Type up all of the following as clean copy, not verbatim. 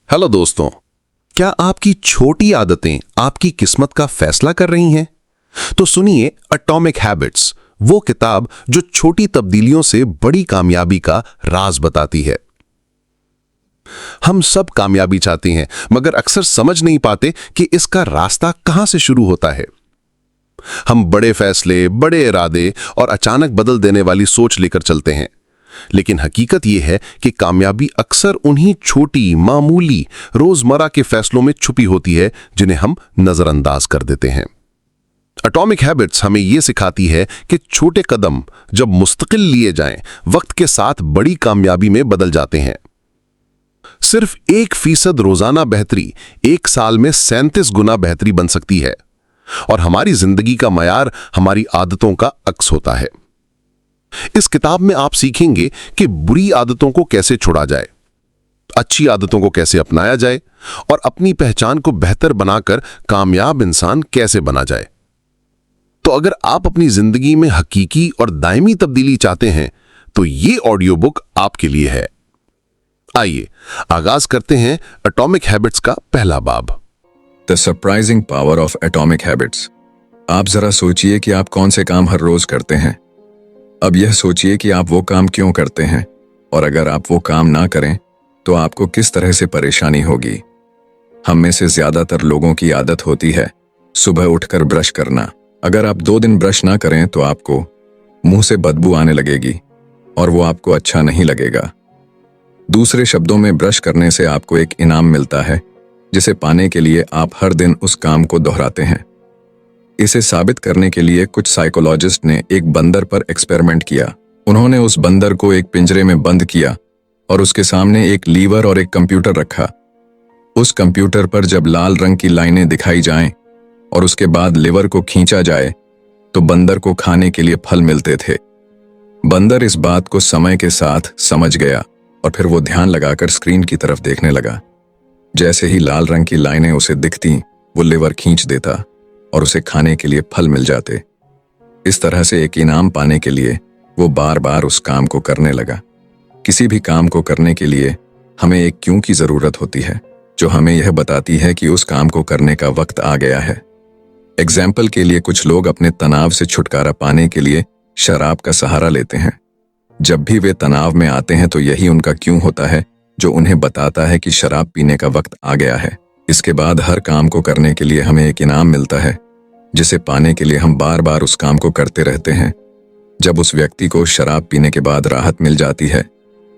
Hello दोस्तों, क्या आपकी छोटी आदतें आपकी किस्मत का फैसला कर रही हैं? तो सुनिए एटॉमिक हैबिट्स, वो किताब जो छोटी तब्दीलियों से बड़ी कामयाबी का राज बताती है। हम सब कामयाबी चाहते हैं, मगर अक्सर समझ नहीं पाते कि इसका रास्ता कहां से शुरू होता है। हम बड़े फैसले, बड़े इरादे और अचानक बदल देने वाली सोच लेकर चलते हैं, लेकिन हकीकत यह है कि कामयाबी अक्सर उन्हीं छोटी, मामूली, रोजमर्रा के फैसलों में छुपी होती है जिन्हें हम नजरअंदाज कर देते हैं। एटॉमिक हैबिट्स हमें यह सिखाती है कि छोटे कदम जब मुस्तकिल लिए जाएं, वक्त के साथ बड़ी कामयाबी में बदल जाते हैं। सिर्फ 1% रोजाना बेहतरी 1 साल में 37 गुना बेहतरी बन सकती है, और हमारी जिंदगी का मयार हमारी आदतों का अक्स होता है। इस किताब में आप सीखेंगे कि बुरी आदतों को कैसे छोड़ा जाए, अच्छी आदतों को कैसे अपनाया जाए और अपनी पहचान को बेहतर बनाकर कामयाब इंसान कैसे बना जाए। तो अगर आप अपनी जिंदगी में हकीकी और दायमी तब्दीली चाहते हैं तो ये ऑडियो बुक आपके लिए है। आइए आगाज करते हैं एटॉमिक हैबिट्स का पहला बाब। The surprising power of atomic habits. आप जरा सोचिए कि आप कौन से काम हर रोज करते हैं। अब यह सोचिए कि आप वो काम क्यों करते हैं, और अगर आप वो काम ना करें तो आपको किस तरह से परेशानी होगी। हम में से ज्यादातर लोगों की आदत होती है सुबह उठकर ब्रश करना। अगर आप 2 दिन ब्रश ना करें तो आपको मुंह से बदबू आने लगेगी और वो आपको अच्छा नहीं लगेगा। दूसरे शब्दों में, ब्रश करने से आपको एक इनाम मिलता है जिसे पाने के लिए आप हर दिन उस काम को दोहराते हैं। इसे साबित करने के लिए कुछ साइकोलॉजिस्ट ने एक बंदर पर एक्सपेरिमेंट किया। उन्होंने उस बंदर को एक पिंजरे में बंद किया और उसके सामने एक लीवर और एक कंप्यूटर रखा। उस कंप्यूटर पर जब लाल रंग की लाइनें दिखाई जाएं और उसके बाद लीवर को खींचा जाए तो बंदर को खाने के लिए फल मिलते थे। बंदर इस बात को समय के साथ समझ गया और फिर वो ध्यान लगाकर स्क्रीन की तरफ देखने लगा। जैसे ही लाल रंग की लाइनें उसे दिखती, वो लीवर खींच देता और उसे खाने के लिए फल मिल जाते। इस तरह से एक इनाम पाने के लिए वो बार बार उस काम को करने लगा। किसी भी काम को करने के लिए हमें एक क्यों की जरूरत होती है, जो हमें यह बताती है कि उस काम को करने का वक्त आ गया है। एग्जाम्पल के लिए, कुछ लोग अपने तनाव से छुटकारा पाने के लिए शराब का सहारा लेते हैं। जब भी वे तनाव में आते हैं तो यही उनका क्यों होता है जो उन्हें बताता है कि शराब पीने का वक्त आ गया है। इसके बाद हर काम को करने के लिए हमें एक इनाम मिलता है, जिसे पाने के लिए हम बार बार उस काम को करते रहते हैं। जब उस व्यक्ति को शराब पीने के बाद राहत मिल जाती है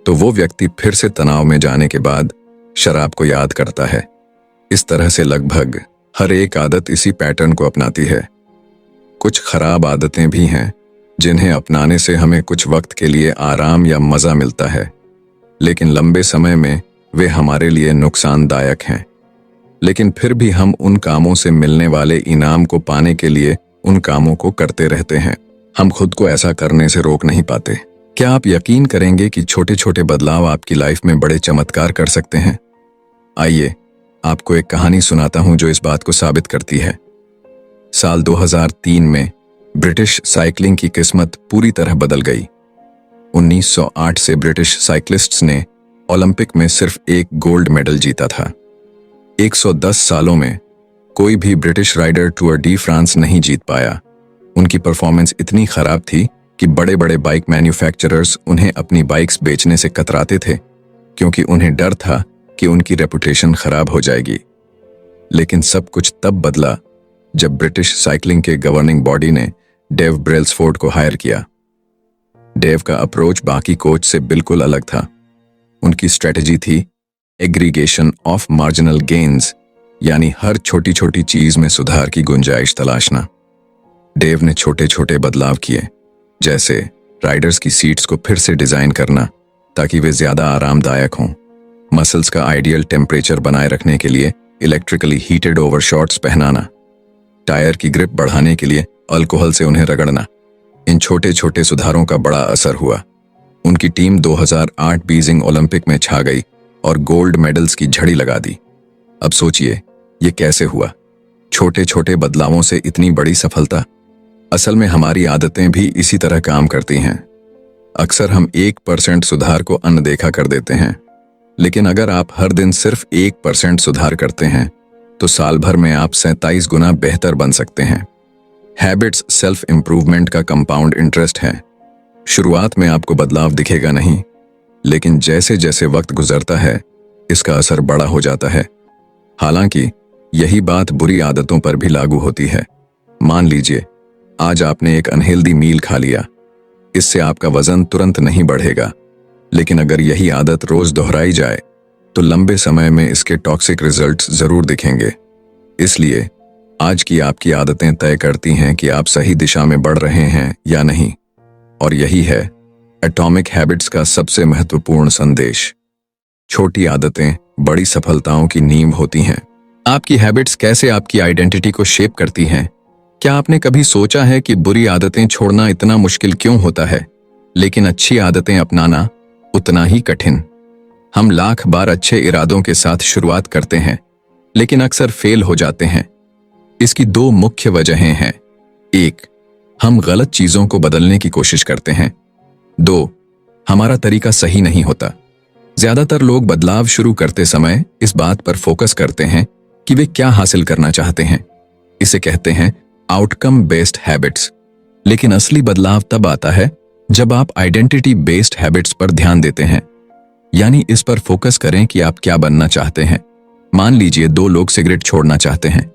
तो वो व्यक्ति फिर से तनाव में जाने के बाद शराब को याद करता है। इस तरह से लगभग हर एक आदत इसी पैटर्न को अपनाती है। कुछ खराब आदतें भी हैं जिन्हें अपनाने से हमें कुछ वक्त के लिए आराम या मजा मिलता है, लेकिन लंबे समय में वे हमारे लिए नुकसानदायक हैं। लेकिन फिर भी हम उन कामों से मिलने वाले इनाम को पाने के लिए उन कामों को करते रहते हैं। हम खुद को ऐसा करने से रोक नहीं पाते। क्या आप यकीन करेंगे कि छोटे छोटे बदलाव आपकी लाइफ में बड़े चमत्कार कर सकते हैं? आइए आपको एक कहानी सुनाता हूं जो इस बात को साबित करती है। साल 2003 में ब्रिटिश साइकिलिंग की किस्मत पूरी तरह बदल गई। 1908 से ब्रिटिश साइक्लिस्ट्स ने ओलंपिक में सिर्फ एक गोल्ड मेडल जीता था। 110 सालों में कोई भी British rider Tour de France नहीं जीत पाया। उनकी परफॉर्मेंस इतनी खराब थी कि बड़े बड़े बाइक मैन्युफैक्चरर्स उन्हें अपनी बाइक्स बेचने से कतराते थे, क्योंकि उन्हें डर था कि उनकी रेपुटेशन खराब हो जाएगी। लेकिन सब कुछ तब बदला जब ब्रिटिश साइकिलिंग के गवर्निंग बॉडी ने डेव ब्रेल्सफोर्ड को हायर किया। डेव का अप्रोच बाकी कोच से बिल्कुल अलग था। उनकी स्ट्रेटजी थी एग्रीगेशन ऑफ मार्जिनल गेन्स, यानी हर छोटी छोटी चीज में सुधार की गुंजाइश तलाशना। डेव ने छोटे छोटे बदलाव किए, जैसे राइडर्स की सीट्स को फिर से डिजाइन करना ताकि वे ज्यादा आरामदायक हों, मसल्स का आइडियल टेम्परेचर बनाए रखने के लिए इलेक्ट्रिकली हीटेड ओवरशॉट्स पहनाना, टायर की ग्रिप बढ़ाने के लिए अल्कोहल से उन्हें रगड़ना। इन छोटे छोटे सुधारों का बड़ा असर हुआ। उनकी टीम 2008 बीजिंग ओलंपिक में छा गई और गोल्ड मेडल्स की झड़ी लगा दी। अब सोचिए ये कैसे हुआ? छोटे छोटे बदलावों से इतनी बड़ी सफलता। असल में हमारी आदतें भी इसी तरह काम करती हैं। अक्सर हम 1% सुधार को अनदेखा कर देते हैं, लेकिन अगर आप हर दिन सिर्फ 1% सुधार करते हैं तो साल भर में आप 27 गुना बेहतर बन सकते हैं। हैबिट्स सेल्फ इंप्रूवमेंट का कंपाउंड इंटरेस्ट है। शुरुआत में आपको बदलाव दिखेगा नहीं, लेकिन जैसे जैसे वक्त गुजरता है इसका असर बड़ा हो जाता है। हालांकि यही बात बुरी आदतों पर भी लागू होती है। मान लीजिए आज आपने एक अनहेल्दी मील खा लिया। इससे आपका वजन तुरंत नहीं बढ़ेगा, लेकिन अगर यही आदत रोज दोहराई जाए तो लंबे समय में इसके टॉक्सिक रिजल्ट्स जरूर दिखेंगे। इसलिए आज की आपकी आदतें तय करती हैं कि आप सही दिशा में बढ़ रहे हैं या नहीं। और यही है एटॉमिक हैबिट्स का सबसे महत्वपूर्ण संदेश। छोटी आदतें बड़ी सफलताओं की नींव होती हैं। आपकी हैबिट्स कैसे आपकी आइडेंटिटी को शेप करती हैं? क्या आपने कभी सोचा है कि बुरी आदतें छोड़ना इतना मुश्किल क्यों होता है, लेकिन अच्छी आदतें अपनाना उतना ही कठिन? हम लाख बार अच्छे इरादों के साथ शुरुआत करते हैं, लेकिन अक्सर फेल हो जाते हैं। इसकी दो मुख्य वजहें हैं। 1, हम गलत चीजों को बदलने की कोशिश करते हैं। 2, हमारा तरीका सही नहीं होता। ज्यादातर लोग बदलाव शुरू करते समय इस बात पर फोकस करते हैं कि वे क्या हासिल करना चाहते हैं। इसे कहते हैं आउटकम बेस्ड हैबिट्स। लेकिन असली बदलाव तब आता है जब आप आइडेंटिटी बेस्ड हैबिट्स पर ध्यान देते हैं, यानी इस पर फोकस करें कि आप क्या बनना चाहते हैं। मान लीजिए 2 लोग सिगरेट छोड़ना चाहते हैं।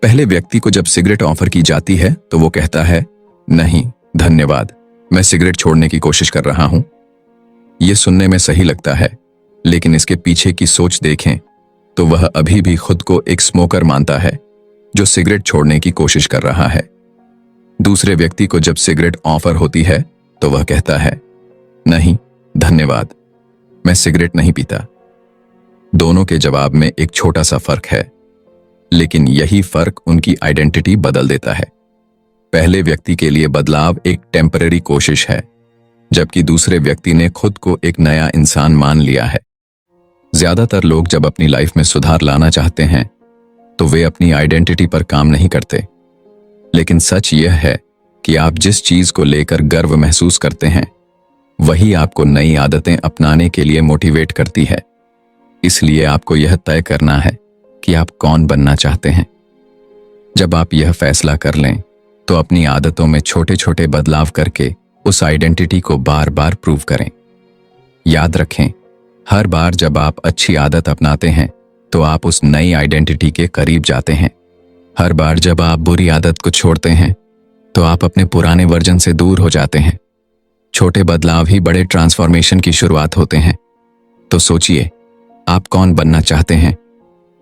पहले व्यक्ति को जब सिगरेट ऑफर की जाती है तो वो कहता है, नहीं धन्यवाद, मैं सिगरेट छोड़ने की कोशिश कर रहा हूं। यह सुनने में सही लगता है, लेकिन इसके पीछे की सोच देखें तो वह अभी भी खुद को एक स्मोकर मानता है जो सिगरेट छोड़ने की कोशिश कर रहा है। दूसरे व्यक्ति को जब सिगरेट ऑफर होती है तो वह कहता है, नहीं धन्यवाद, मैं सिगरेट नहीं पीता। दोनों के जवाब में एक छोटा सा फर्क है, लेकिन यही फर्क उनकी आइडेंटिटी बदल देता है। पहले व्यक्ति के लिए बदलाव एक टेम्पररी कोशिश है, जबकि दूसरे व्यक्ति ने खुद को एक नया इंसान मान लिया है। ज्यादातर लोग जब अपनी लाइफ में सुधार लाना चाहते हैं तो वे अपनी आइडेंटिटी पर काम नहीं करते। लेकिन सच यह है कि आप जिस चीज को लेकर गर्व महसूस करते हैं वही आपको नई आदतें अपनाने के लिए मोटिवेट करती है। इसलिए आपको यह तय करना है कि आप कौन बनना चाहते हैं। जब आप यह फैसला कर लें तो अपनी आदतों में छोटे छोटे बदलाव करके उस आइडेंटिटी को बार बार प्रूव करें। याद रखें, हर बार जब आप अच्छी आदत अपनाते हैं तो आप उस नई आइडेंटिटी के करीब जाते हैं। हर बार जब आप बुरी आदत को छोड़ते हैं तो आप अपने पुराने वर्जन से दूर हो जाते हैं। छोटे बदलाव ही बड़े ट्रांसफॉर्मेशन की शुरुआत होते हैं। तो सोचिए, आप कौन बनना चाहते हैं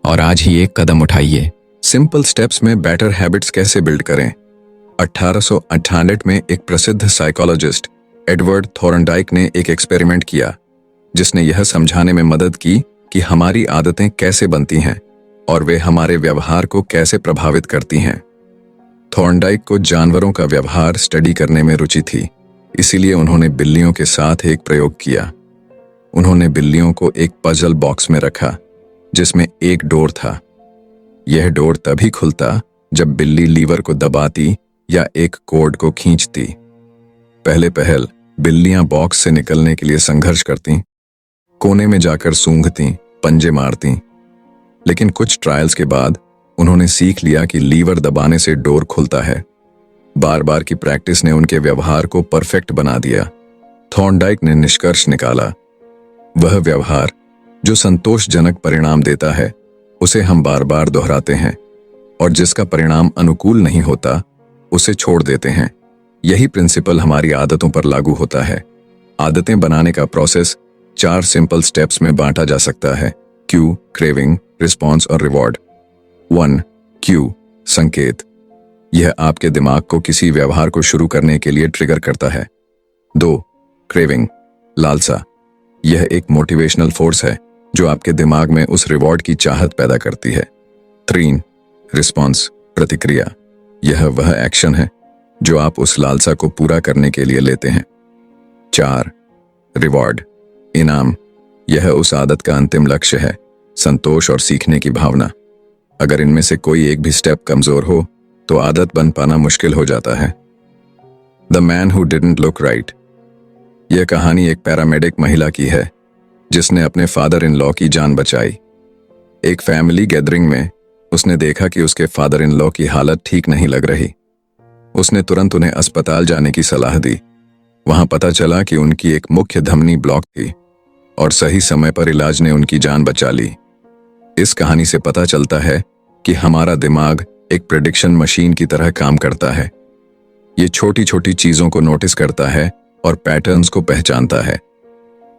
और आज ही एक कदम उठाइए। सिंपल स्टेप्स में बेटर हैबिट्स कैसे बिल्ड करें। 1898 में एक प्रसिद्ध साइकोलॉजिस्ट एडवर्ड थॉर्नडाइक ने एक एक्सपेरिमेंट किया जिसने यह समझाने में मदद की कि हमारी आदतें कैसे बनती हैं और वे हमारे व्यवहार को कैसे प्रभावित करती हैं। थॉर्नडाइक को जानवरों का व्यवहार स्टडी करने में रुचि थी, इसीलिए उन्होंने बिल्लियों के साथ एक प्रयोग किया। उन्होंने बिल्लियों को एक पजल बॉक्स में रखा जिसमें एक डोर था। यह डोर तभी खुलता जब बिल्ली लीवर को दबाती या एक कोड को खींचती। पहले पहल बिल्लियां बॉक्स से निकलने के लिए संघर्ष करती, कोने में जाकर सूंघती, पंजे मारती। लेकिन कुछ ट्रायल्स के बाद उन्होंने सीख लिया कि लीवर दबाने से डोर खुलता है। बार बार की प्रैक्टिस ने उनके व्यवहार को परफेक्ट बना दिया। थॉर्नडाइक ने निष्कर्ष निकाला, वह व्यवहार जो संतोषजनक परिणाम देता है उसे हम बार बार दोहराते हैं, और जिसका परिणाम अनुकूल नहीं होता उसे छोड़ देते हैं। यही प्रिंसिपल हमारी आदतों पर लागू होता है। आदतें बनाने का प्रोसेस 4 सिंपल स्टेप्स में बांटा जा सकता है: क्यू, क्रेविंग, रिस्पॉन्स और रिवॉर्ड। 1. क्यू, संकेत। यह आपके दिमाग को किसी व्यवहार को शुरू करने के लिए ट्रिगर करता है। 2. क्रेविंग, लालसा। यह एक मोटिवेशनल फोर्स है जो आपके दिमाग में उस रिवॉर्ड की चाहत पैदा करती है। 3. रिस्पॉन्स, प्रतिक्रिया। यह वह एक्शन है जो आप उस लालसा को पूरा करने के लिए लेते हैं। 4. रिवॉर्ड, इनाम। यह उस आदत का अंतिम लक्ष्य है, संतोष और सीखने की भावना। अगर इनमें से कोई एक भी स्टेप कमजोर हो तो आदत बन पाना मुश्किल हो जाता है। The man who didn't look right. यह कहानी एक पैरामेडिक महिला की है जिसने अपने फादर इन लॉ की जान बचाई। एक फैमिली गैदरिंग में उसने देखा कि उसके फादर इन लॉ की हालत ठीक नहीं लग रही। उसने तुरंत उन्हें अस्पताल जाने की सलाह दी। वहां पता चला कि उनकी एक मुख्य धमनी ब्लॉक थी और सही समय पर इलाज ने उनकी जान बचा ली। इस कहानी से पता चलता है कि हमारा दिमाग एक प्रेडिक्शन मशीन की तरह काम करता है। ये छोटी छोटी चीजों को नोटिस करता है और पैटर्न्स को पहचानता है।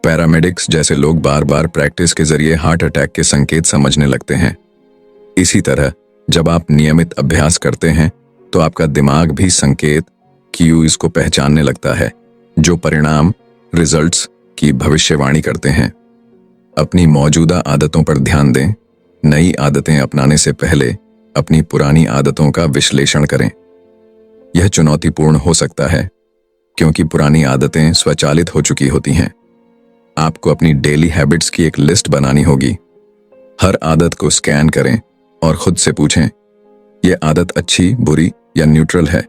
पैरामेडिक्स जैसे लोग बार बार प्रैक्टिस के जरिए हार्ट अटैक के संकेत समझने लगते हैं। इसी तरह जब आप नियमित अभ्यास करते हैं तो आपका दिमाग भी संकेत क्यूज को पहचानने लगता है, जो परिणाम रिजल्ट्स की भविष्यवाणी करते हैं। अपनी मौजूदा आदतों पर ध्यान दें। नई आदतें अपनाने से पहले अपनी पुरानी आदतों का विश्लेषण करें। यह चुनौतीपूर्ण हो सकता है क्योंकि पुरानी आदतें स्वचालित हो चुकी होती हैं। आपको अपनी डेली हैबिट्स की एक लिस्ट बनानी होगी। हर आदत को स्कैन करें और खुद से पूछें, यह आदत अच्छी, बुरी या न्यूट्रल है।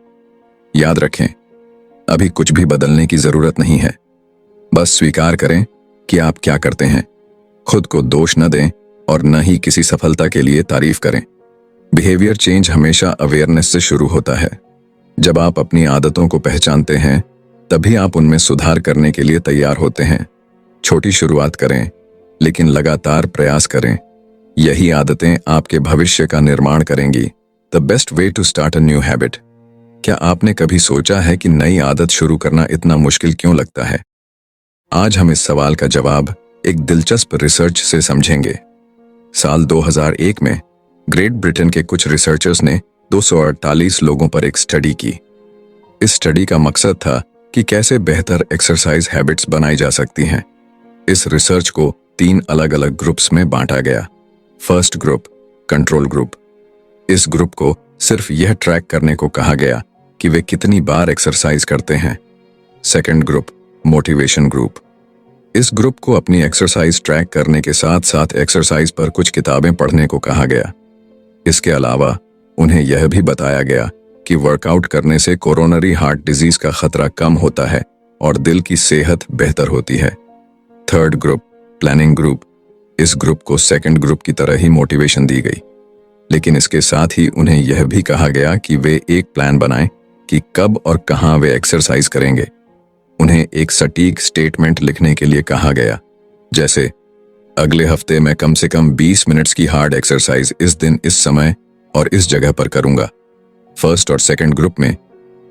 याद रखें, अभी कुछ भी बदलने की जरूरत नहीं है। बस स्वीकार करें कि आप क्या करते हैं। खुद को दोष न दें और न ही किसी सफलता के लिए तारीफ करें। बिहेवियर चेंज हमेशा अवेयरनेस से शुरू होता है। जब आप अपनी आदतों को पहचानते हैं तभी आप उनमें सुधार करने के लिए तैयार होते हैं। छोटी शुरुआत करें लेकिन लगातार प्रयास करें। यही आदतें आपके भविष्य का निर्माण करेंगी। The best way to start a new habit. क्या आपने कभी सोचा है कि नई आदत शुरू करना इतना मुश्किल क्यों लगता है? आज हम इस सवाल का जवाब एक दिलचस्प रिसर्च से समझेंगे। साल 2001 में ग्रेट ब्रिटेन के कुछ रिसर्चर्स ने 248 लोगों पर एक स्टडी की। इस स्टडी का मकसद था कि कैसे बेहतर एक्सरसाइज हैबिट्स बनाई जा सकती हैं। इस रिसर्च को 3 अलग अलग ग्रुप्स में बांटा गया। First group, control group. इस ग्रुप को सिर्फ यह ट्रैक करने को कहा गया कि वे कितनी बार एक्सरसाइज करते हैं। Second group, motivation group. इस ग्रुप को अपनी एक्सरसाइज ट्रैक करने के साथ साथ एक्सरसाइज पर कुछ किताबें पढ़ने को कहा गया। इसके अलावा उन्हें यह भी बताया गया कि वर्कआउट करने से कोरोनरी हार्ट डिजीज का खतरा कम होता है और दिल की सेहत बेहतर होती है। Third group, planning group. इस ग्रुप को सेकंड ग्रुप की तरह ही मोटिवेशन दी गई, लेकिन इसके साथ ही उन्हें यह भी कहा गया कि वे एक प्लान बनाएं कि कब और कहां वे एक्सरसाइज करेंगे। उन्हें एक सटीक स्टेटमेंट लिखने के लिए कहा गया, जैसे अगले हफ्ते मैं कम से कम 20 मिनट्स की हार्ड एक्सरसाइज इस दिन, इस समय और इस जगह पर करूंगा। फर्स्ट और सेकंड ग्रुप में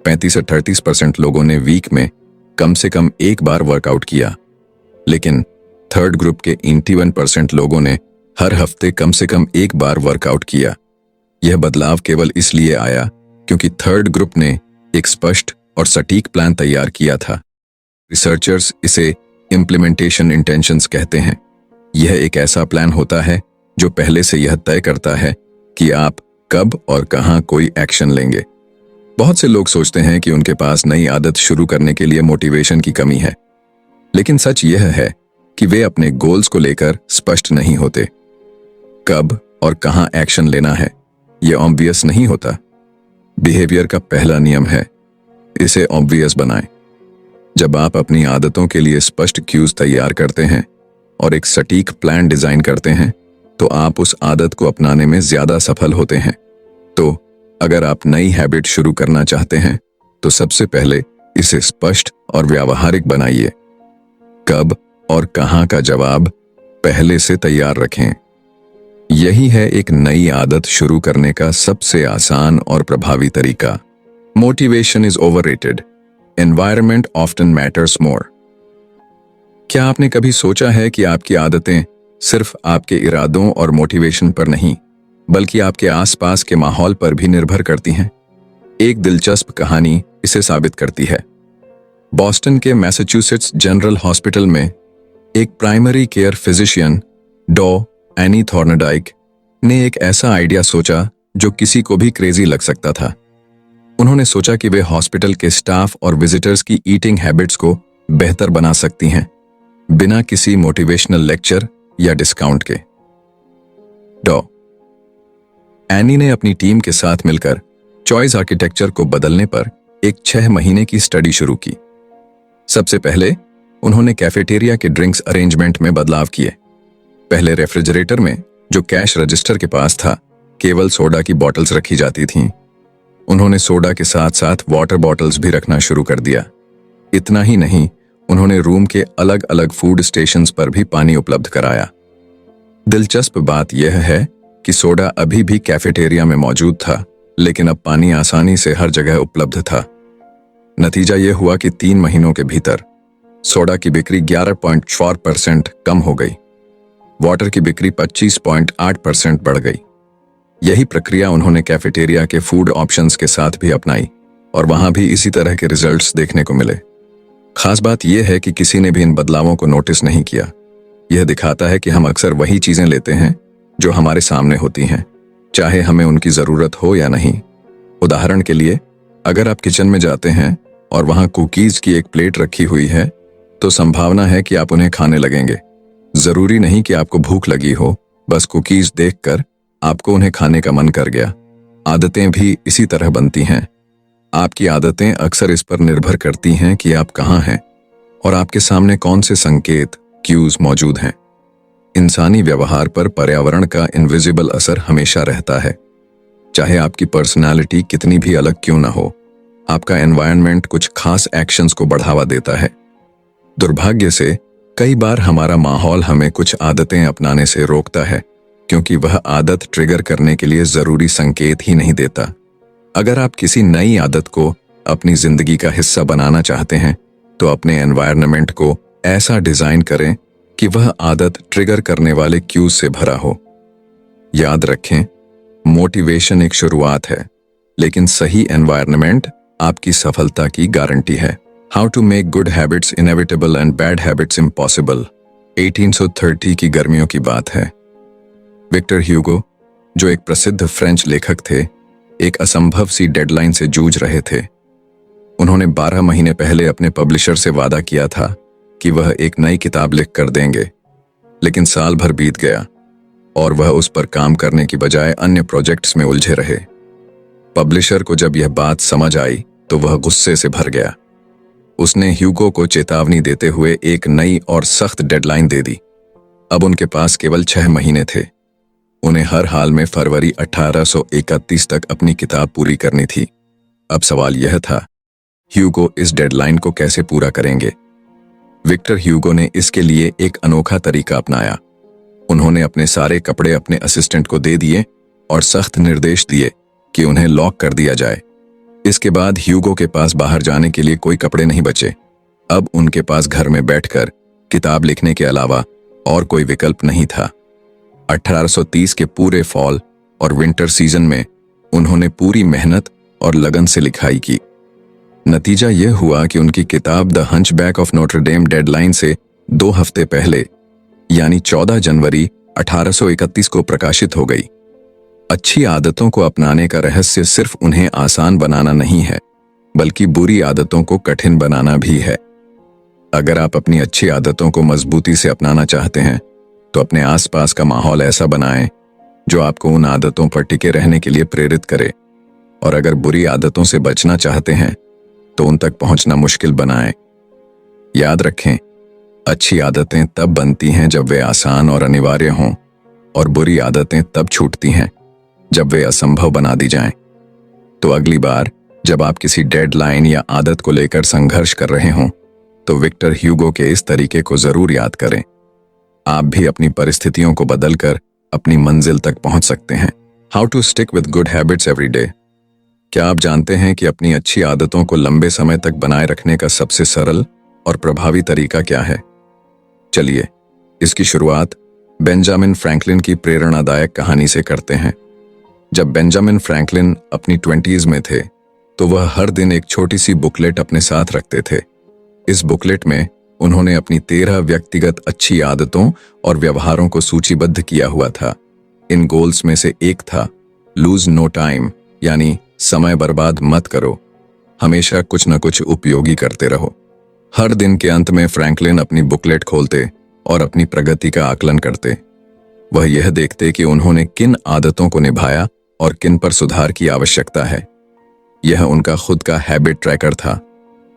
35 से 38% लोगों ने वीक में कम से कम एक बार वर्कआउट किया, लेकिन थर्ड ग्रुप के 81% लोगों ने हर हफ्ते कम से कम एक बार वर्कआउट किया। यह बदलाव केवल इसलिए आया क्योंकि थर्ड ग्रुप ने एक स्पष्ट और सटीक प्लान तैयार किया था। रिसर्चर्स इसे इम्प्लीमेंटेशन इंटेंशंस कहते हैं। यह एक ऐसा प्लान होता है जो पहले से यह तय करता है कि आप कब और कहां कोई एक्शन लेंगे। बहुत से लोग सोचते हैं कि उनके पास नई आदत शुरू करने के लिए मोटिवेशन की कमी है, लेकिन सच यह है कि वे अपने गोल्स को लेकर स्पष्ट नहीं होते। कब और कहां एक्शन लेना है यह ऑब्वियस नहीं होता। बिहेवियर का पहला नियम है, इसे ऑब्वियस बनाएं। जब आप अपनी आदतों के लिए स्पष्ट क्यूज तैयार करते हैं और एक सटीक प्लान डिजाइन करते हैं तो आप उस आदत को अपनाने में ज्यादा सफल होते हैं। तो अगर आप नई हैबिट शुरू करना चाहते हैं तो सबसे पहले इसे स्पष्ट और व्यावहारिक बनाइए। कब और कहां का जवाब पहले से तैयार रखें। यही है एक नई आदत शुरू करने का सबसे आसान और प्रभावी तरीका। Motivation is overrated, environment often matters more. क्या आपने कभी सोचा है कि आपकी आदतें सिर्फ आपके इरादों और मोटिवेशन पर नहीं, बल्कि आपके आसपास के माहौल पर भी निर्भर करती हैं? एक दिलचस्प कहानी इसे साबित करती है। बॉस्टन के मैसाचुसेट्स जनरल हॉस्पिटल में एक प्राइमरी केयर फिजिशियन डॉ एनी थॉर्नडाइक ने एक ऐसा आइडिया सोचा जो किसी को भी क्रेजी लग सकता था। उन्होंने सोचा कि वे हॉस्पिटल के स्टाफ और विजिटर्स की ईटिंग हैबिट्स को बेहतर बना सकती हैं, बिना किसी मोटिवेशनल लेक्चर या डिस्काउंट के। डॉ एनी ने अपनी टीम के साथ मिलकर चॉइस आर्किटेक्चर को बदलने पर एक 6 महीने की स्टडी शुरू की। सबसे पहले उन्होंने कैफेटेरिया के ड्रिंक्स अरेंजमेंट में बदलाव किए। पहले रेफ्रिजरेटर में, जो कैश रजिस्टर के पास था, केवल सोडा की बॉटल्स रखी जाती थीं। उन्होंने सोडा के साथ साथ वाटर बॉटल्स भी रखना शुरू कर दिया। इतना ही नहीं, उन्होंने रूम के अलग अलग फूड स्टेशंस पर भी पानी उपलब्ध कराया। दिलचस्प बात यह है कि सोडा अभी भी कैफेटेरिया में मौजूद था, लेकिन अब पानी आसानी से हर जगह उपलब्ध था। नतीजा यह हुआ कि 3 महीनों के भीतर सोडा की बिक्री 11.4% कम हो गई। वाटर की बिक्री 25.8% बढ़ गई। यही प्रक्रिया उन्होंने कैफेटेरिया के फूड ऑप्शंस के साथ भी अपनाई और वहां भी इसी तरह के रिजल्ट्स देखने को मिले। खास बात यह है कि किसी ने भी इन बदलावों को नोटिस नहीं किया। यह दिखाता है कि हम अक्सर वही चीजें लेते हैं जो हमारे सामने होती हैं, चाहे हमें उनकी जरूरत हो या नहीं। उदाहरण के लिए, अगर आप किचन में जाते हैं और वहां कुकीज की एक प्लेट रखी हुई है, तो संभावना है कि आप उन्हें खाने लगेंगे। जरूरी नहीं कि आपको भूख लगी हो, बस कुकीज देखकर आपको उन्हें खाने का मन कर गया। आदतें भी इसी तरह बनती हैं। आपकी आदतें अक्सर इस पर निर्भर करती हैं कि आप कहाँ हैं और आपके सामने कौन से संकेत, क्यूज मौजूद हैं। इंसानी व्यवहार पर पर्यावरण का इनविजिबल असर हमेशा रहता है। चाहे आपकी पर्सनालिटी कितनी भी अलग क्यों ना हो, आपका एनवायरनमेंट कुछ खास एक्शंस को बढ़ावा देता है। दुर्भाग्य से कई बार हमारा माहौल हमें कुछ आदतें अपनाने से रोकता है, क्योंकि वह आदत ट्रिगर करने के लिए जरूरी संकेत ही नहीं देता। अगर आप किसी नई आदत को अपनी जिंदगी का हिस्सा बनाना चाहते हैं, तो अपने एनवायरनमेंट को ऐसा डिजाइन करें कि वह आदत ट्रिगर करने वाले क्यूज से भरा हो। याद रखें, मोटिवेशन एक शुरुआत है, लेकिन सही एनवायरनमेंट आपकी सफलता की गारंटी है। How to make good habits inevitable and bad habits impossible. 1830 की गर्मियों की बात है। विक्टर ह्यूगो, जो एक प्रसिद्ध फ्रेंच लेखक थे, एक असंभव सी डेडलाइन से जूझ रहे थे। उन्होंने 12 महीने पहले अपने पब्लिशर से वादा किया था कि वह एक नई किताब लिख कर देंगे, लेकिन साल भर बीत गया और वह उस पर काम करने की बजाय अन्य प्रोजेक्ट्स में उलझे रहे। पब्लिशर को जब यह बात समझ आई तो वह गुस्से से भर गया। उसने ह्यूगो को चेतावनी देते हुए एक नई और सख्त डेडलाइन दे दी। अब उनके पास केवल 6 महीने थे। उन्हें हर हाल में फरवरी 1831 तक अपनी किताब पूरी करनी थी। अब सवाल यह था, ह्यूगो इस डेडलाइन को कैसे पूरा करेंगे? विक्टर ह्यूगो ने इसके लिए एक अनोखा तरीका अपनाया। उन्होंने अपने सारे कपड़े अपने असिस्टेंट को दे दिए और सख्त निर्देश दिए कि उन्हें लॉक कर दिया जाए। इसके बाद ह्यूगो के पास बाहर जाने के लिए कोई कपड़े नहीं बचे। अब उनके पास घर में बैठकर किताब लिखने के अलावा और कोई विकल्प नहीं था। 1830 के पूरे फॉल और विंटर सीजन में उन्होंने पूरी मेहनत और लगन से लिखाई की। नतीजा यह हुआ कि उनकी किताब the hunchback of Notre Dame deadline से 2 हफ्ते पहले, यानी 14 जनवरी 1831 को प्रकाशित हो गई। अच्छी आदतों को अपनाने का रहस्य सिर्फ उन्हें आसान बनाना नहीं है, बल्कि बुरी आदतों को कठिन बनाना भी है। अगर आप अपनी अच्छी आदतों को मजबूती से अपनाना चाहते हैं, तो अपने आसपास का माहौल ऐसा बनाएं जो आपको उन आदतों पर टिके रहने के लिए प्रेरित करे। और अगर बुरी आदतों से बचना चाहते हैं, तो उन तक पहुंचना मुश्किल बनाएं। याद रखें, अच्छी आदतें तब बनती हैं जब वे आसान और अनिवार्य हों, और बुरी आदतें तब छूटती हैं जब वे असंभव बना दी जाएं। तो अगली बार जब आप किसी डेडलाइन या आदत को लेकर संघर्ष कर रहे हों, तो विक्टर ह्यूगो के इस तरीके को जरूर याद करें। आप भी अपनी परिस्थितियों को बदलकर अपनी मंजिल तक पहुंच सकते हैं। How to stick with good habits every day. क्या आप जानते हैं कि अपनी अच्छी आदतों को लंबे समय तक बनाए रखने का सबसे सरल और प्रभावी तरीका क्या है? चलिए, इसकी शुरुआत बेंजामिन फ्रैंकलिन की प्रेरणादायक कहानी से करते हैं। जब बेंजामिन फ्रैंकलिन अपनी 20s में थे, तो वह हर दिन एक छोटी सी बुकलेट अपने साथ रखते थे। इस बुकलेट में उन्होंने अपनी 13 व्यक्तिगत अच्छी आदतों और व्यवहारों को सूचीबद्ध किया हुआ था। इन गोल्स में से एक था लूज नो टाइम, यानी समय बर्बाद मत करो, हमेशा कुछ न कुछ उपयोगी करते रहो। हर दिन के अंत में फ्रैंकलिन अपनी बुकलेट खोलते और अपनी प्रगति का आकलन करते। वह यह देखते कि उन्होंने किन आदतों को निभाया और किन पर सुधार की आवश्यकता है। यह उनका खुद का हैबिट ट्रैकर था,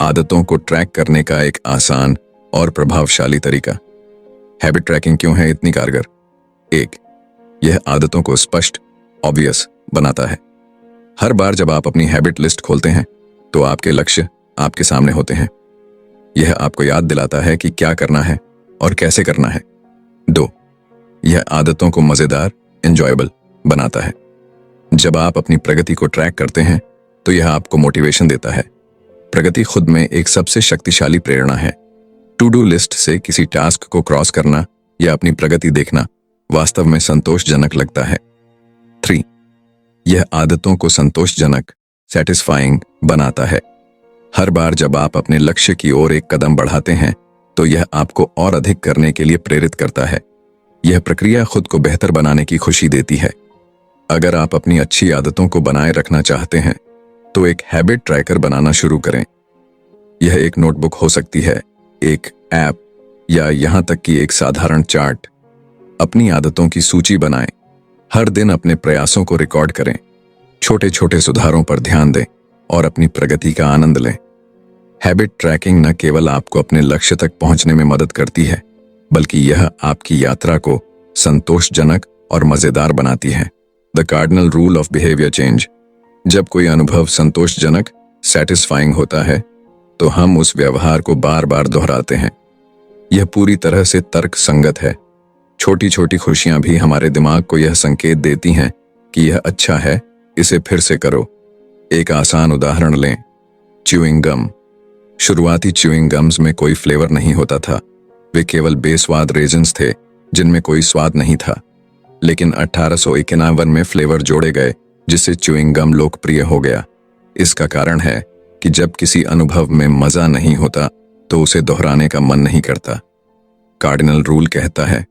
आदतों को ट्रैक करने का एक आसान और प्रभावशाली तरीका। हैबिट ट्रैकिंग क्यों है इतनी कारगर? 1. यह आदतों को स्पष्ट, ऑब्वियस बनाता है। हर बार जब आप अपनी हैबिट लिस्ट खोलते हैं तो आपके लक्ष्य आपके सामने होते हैं। यह आपको याद दिलाता है कि क्या करना है और कैसे करना है। 2. यह आदतों को मजेदार, एंजॉयबल बनाता है। जब आप अपनी प्रगति को ट्रैक करते हैं तो यह आपको मोटिवेशन देता है। प्रगति खुद में एक सबसे शक्तिशाली प्रेरणा है। टू डू लिस्ट से किसी टास्क को क्रॉस करना या अपनी प्रगति देखना वास्तव में संतोषजनक लगता है। 3. यह आदतों को संतोषजनक, सेटिस्फाइंग बनाता है। हर बार जब आप अपने लक्ष्य की ओर एक कदम बढ़ाते हैं तो यह आपको और अधिक करने के लिए प्रेरित करता है। यह प्रक्रिया खुद को बेहतर बनाने की खुशी देती है। अगर आप अपनी अच्छी आदतों को बनाए रखना चाहते हैं तो एक हैबिट ट्रैकर बनाना शुरू करें। यह एक नोटबुक हो सकती है, एक ऐप या यहां तक कि एक साधारण चार्ट। अपनी आदतों की सूची बनाएं। हर दिन अपने प्रयासों को रिकॉर्ड करें। छोटे छोटे सुधारों पर ध्यान दें और अपनी प्रगति का आनंद लें। हैबिट ट्रैकिंग न केवल आपको अपने लक्ष्य तक पहुंचने में मदद करती है, बल्कि यह आपकी यात्रा को संतोषजनक और मजेदार बनाती है। The cardinal rule of behaviour change. जब कोई अनुभव संतोषजनक, सेटिस्फाइंग होता है तो हम उस व्यवहार को बार बार दोहराते हैं। यह पूरी तरह से तर्क संगत है। छोटी छोटी खुशियां भी हमारे दिमाग को यह संकेत देती हैं कि यह अच्छा है, इसे फिर से करो। एक आसान उदाहरण लें, च्यूइंग गम। शुरुआती च्यूइंग गम्स में कोई फ्लेवर नहीं होता था। वे केवल बेस्वाद रेजिन्स थे जिनमें कोई स्वाद नहीं था। लेकिन 1891 में फ्लेवर जोड़े गए जिससे च्यूइंग गम लोकप्रिय हो गया। इसका कारण है कि जब किसी अनुभव में मजा नहीं होता तो उसे दोहराने का मन नहीं करता। कार्डिनल रूल कहता है,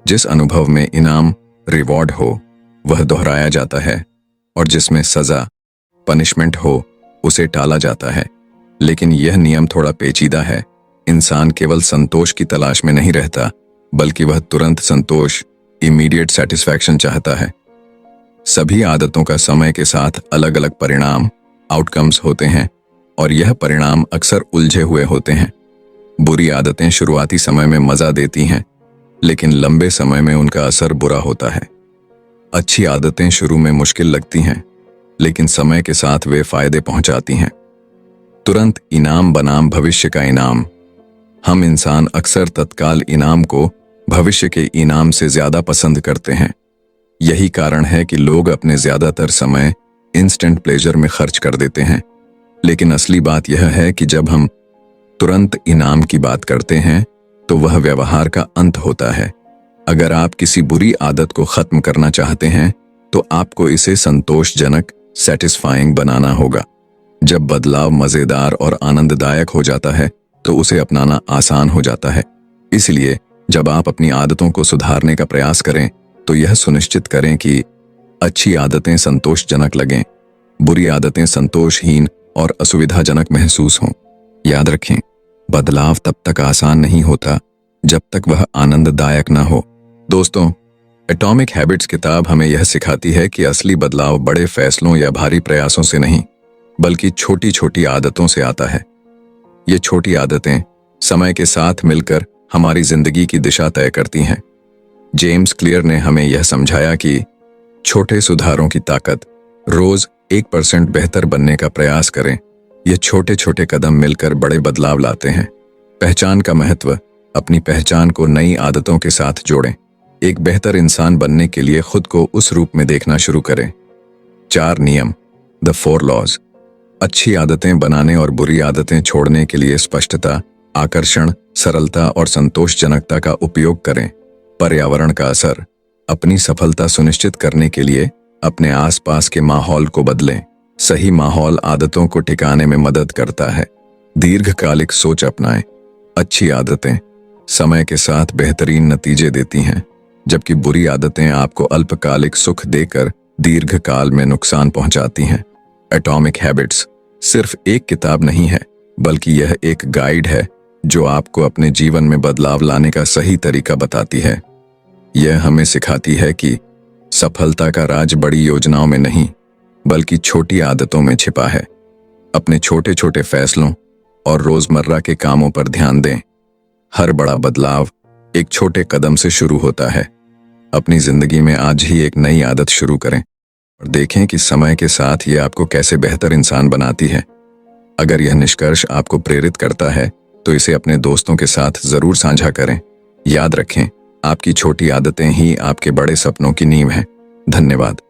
जिस अनुभव में इनाम, रिवॉर्ड हो वह दोहराया जाता है और जिसमें सजा, पनिशमेंट हो उसे टाला जाता है। लेकिन यह नियम थोड़ा पेचीदा है। इंसान केवल संतोष की तलाश में नहीं रहता, बल्कि वह तुरंत संतोष, इमीडिएट सेटिस्फैक्शन चाहता है। सभी आदतों का समय के साथ अलग अलग परिणाम, आउटकम्स होते हैं और यह परिणाम अक्सर उलझे हुए होते हैं। बुरी आदतें शुरुआती समय में मजा देती हैं, लेकिन लंबे समय में उनका असर बुरा होता है। अच्छी आदतें शुरू में मुश्किल लगती हैं, लेकिन समय के साथ वे फायदे पहुंचाती हैं। तुरंत इनाम बनाम भविष्य का इनाम। हम इंसान अक्सर तत्काल इनाम को भविष्य के इनाम से ज्यादा पसंद करते हैं। यही कारण है कि लोग अपने ज्यादातर समय इंस्टेंट प्लेजर में खर्च कर देते हैं। लेकिन असली बात यह है कि जब हम तुरंत इनाम की बात करते हैं तो वह व्यवहार का अंत होता है। अगर आप किसी बुरी आदत को खत्म करना चाहते हैं तो आपको इसे संतोषजनक, सेटिस्फाइंग बनाना होगा। जब बदलाव मजेदार और आनंददायक हो जाता है तो उसे अपनाना आसान हो जाता है। इसलिए जब आप अपनी आदतों को सुधारने का प्रयास करें तो यह सुनिश्चित करें कि अच्छी आदतें संतोषजनक लगें, बुरी आदतें संतोषहीन और असुविधाजनक महसूस हों। याद रखें, बदलाव तब तक आसान नहीं होता जब तक वह आनंददायक ना हो। दोस्तों, एटॉमिक हैबिट्स किताब हमें यह सिखाती है कि असली बदलाव बड़े फैसलों या भारी प्रयासों से नहीं, बल्कि छोटी छोटी आदतों से आता है। ये छोटी आदतें समय के साथ मिलकर हमारी जिंदगी की दिशा तय करती हैं। जेम्स क्लियर ने हमें यह समझाया कि छोटे सुधारों की ताकत। रोज 1% बेहतर बनने का प्रयास करें। ये छोटे छोटे कदम मिलकर बड़े बदलाव लाते हैं। पहचान का महत्व। अपनी पहचान को नई आदतों के साथ जोड़ें। एक बेहतर इंसान बनने के लिए खुद को उस रूप में देखना शुरू करें। 4 नियम, द 4 लॉज। अच्छी आदतें बनाने और बुरी आदतें छोड़ने के लिए स्पष्टता, आकर्षण, सरलता और संतोषजनकता का उपयोग करें। पर्यावरण का असर। अपनी सफलता सुनिश्चित करने के लिए अपने आसपास के माहौल को बदलें। सही माहौल आदतों को टिकाने में मदद करता है। दीर्घकालिक सोच अपनाएं। अच्छी आदतें समय के साथ बेहतरीन नतीजे देती हैं, जबकि बुरी आदतें आपको अल्पकालिक सुख देकर दीर्घकाल में नुकसान पहुंचाती हैं। एटॉमिक हैबिट्स सिर्फ एक किताब नहीं है, बल्कि यह एक गाइड है जो आपको अपने जीवन में बदलाव लाने का सही तरीका बताती है। यह हमें सिखाती है कि सफलता का राज बड़ी योजनाओं में नहीं, बल्कि छोटी आदतों में छिपा है। अपने छोटे छोटे फैसलों और रोजमर्रा के कामों पर ध्यान दें। हर बड़ा बदलाव एक छोटे कदम से शुरू होता है। अपनी जिंदगी में आज ही एक नई आदत शुरू करें और देखें कि समय के साथ ये आपको कैसे बेहतर इंसान बनाती है। अगर यह निष्कर्ष आपको प्रेरित करता है तो इसे अपने दोस्तों के साथ जरूर साझा करें। याद रखें, आपकी छोटी आदतें ही आपके बड़े सपनों की नींव हैं। धन्यवाद।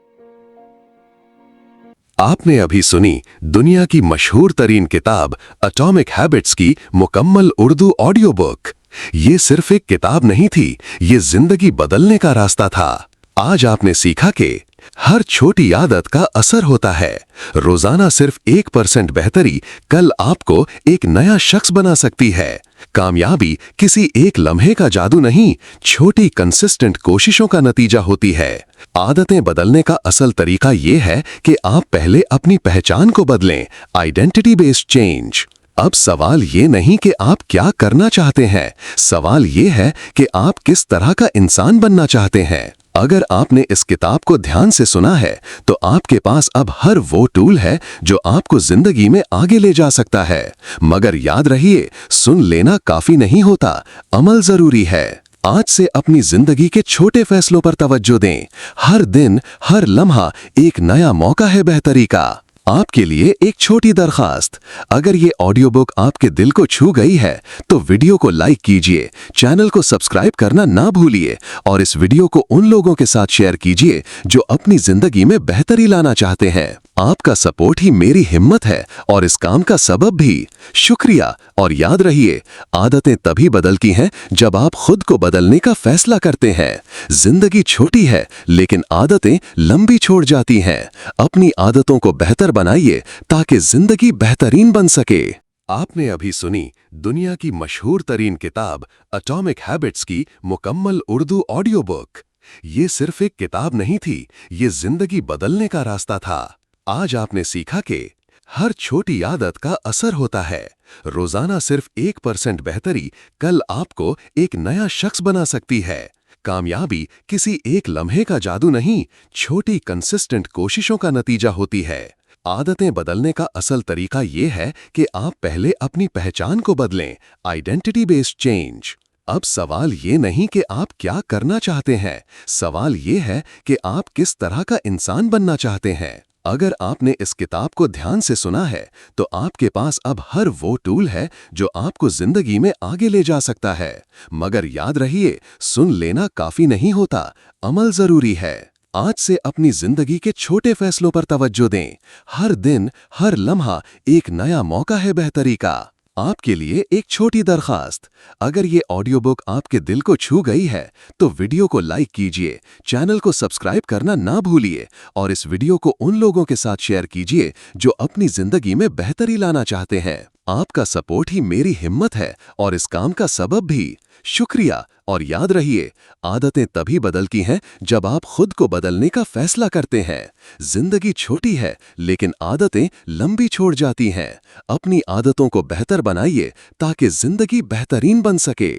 आपने अभी सुनी दुनिया की मशहूर तरीन किताब एटॉमिक हैबिट्स की मुकम्मल उर्दू ऑडियो बुक। ये सिर्फ एक किताब नहीं थी, ये जिंदगी बदलने का रास्ता था। आज आपने सीखा कि हर छोटी आदत का असर होता है। रोजाना सिर्फ 1% बेहतरी कल आपको एक नया शख्स बना सकती है। कामयाबी किसी एक लम्हे का जादू नहीं, छोटी कंसिस्टेंट कोशिशों का नतीजा होती है। आदतें बदलने का असल तरीका यह है कि आप पहले अपनी पहचान को बदलें, आइडेंटिटी बेस्ड चेंज। अब सवाल ये नहीं कि आप क्या करना चाहते हैं, सवाल ये है कि आप किस तरह का इंसान बनना चाहते हैं। अगर आपने इस किताब को ध्यान से सुना है तो आपके पास अब हर वो टूल है जो आपको जिंदगी में आगे ले जा सकता है। मगर याद रहिए, सुन लेना काफी नहीं होता, अमल जरूरी है। आज से अपनी जिंदगी के छोटे फैसलों पर तवज्जो दें। हर दिन, हर लम्हा एक नया मौका है बेहतरी का। आपके लिए एक छोटी दरखास्त, अगर ये ऑडियो बुक आपके दिल को छू गई है तो वीडियो को लाइक कीजिए, चैनल को सब्सक्राइब करना ना भूलिए और इस वीडियो को उन लोगों के साथ शेयर कीजिए जो अपनी जिंदगी में बेहतरी लाना चाहते हैं। आपका सपोर्ट ही मेरी हिम्मत है और इस काम का सबब भी। शुक्रिया। और याद रहिए, आदतें तभी बदलती हैं जब आप खुद को बदलने का फैसला करते हैं। जिंदगी छोटी है लेकिन आदतें लंबी छोड़ जाती हैं। अपनी आदतों को बेहतर बनाइए ताकि जिंदगी बेहतरीन बन सके। आपने अभी सुनी दुनिया की मशहूर तरीन किताब एटॉमिक हैबिट्स की मुकम्मल उर्दू ऑडियो बुक। ये सिर्फ एक किताब नहीं थी, ये जिंदगी बदलने का रास्ता था। आज आपने सीखा कि हर छोटी आदत का असर होता है। रोजाना सिर्फ 1% बेहतरी कल आपको एक नया शख्स बना सकती है। कामयाबी किसी एक लम्हे का जादू नहीं, छोटी कंसिस्टेंट कोशिशों का नतीजा होती है। आदतें बदलने का असल तरीका यह है कि आप पहले अपनी पहचान को बदलें, आइडेंटिटी बेस्ड चेंज। अब सवाल ये नहीं कि आप क्या करना चाहते हैं, सवाल ये है कि आप किस तरह का इंसान बनना चाहते हैं। अगर आपने इस किताब को ध्यान से सुना है तो आपके पास अब हर वो टूल है जो आपको जिंदगी में आगे ले जा सकता है। मगर याद रहिए, सुन लेना काफी नहीं होता, अमल जरूरी है। आज से अपनी जिंदगी के छोटे फैसलों पर तवज्जो दें। हर दिन, हर लम्हा एक नया मौका है बेहतरी का। आपके लिए एक छोटी दरखास्त, अगर ये ऑडियो बुक आपके दिल को छू गई है तो वीडियो को लाइक कीजिए, चैनल को सब्सक्राइब करना ना भूलिए और इस वीडियो को उन लोगों के साथ शेयर कीजिए जो अपनी जिंदगी में बेहतरी लाना चाहते हैं। आपका सपोर्ट ही मेरी हिम्मत है और इस काम का सबब भी। शुक्रिया। और याद रहिए, आदतें तभी बदलती हैं जब आप खुद को बदलने का फैसला करते हैं। जिंदगी छोटी है लेकिन आदतें लंबी छोड़ जाती हैं। अपनी आदतों को बेहतर बनाइए ताकि जिंदगी बेहतरीन बन सके।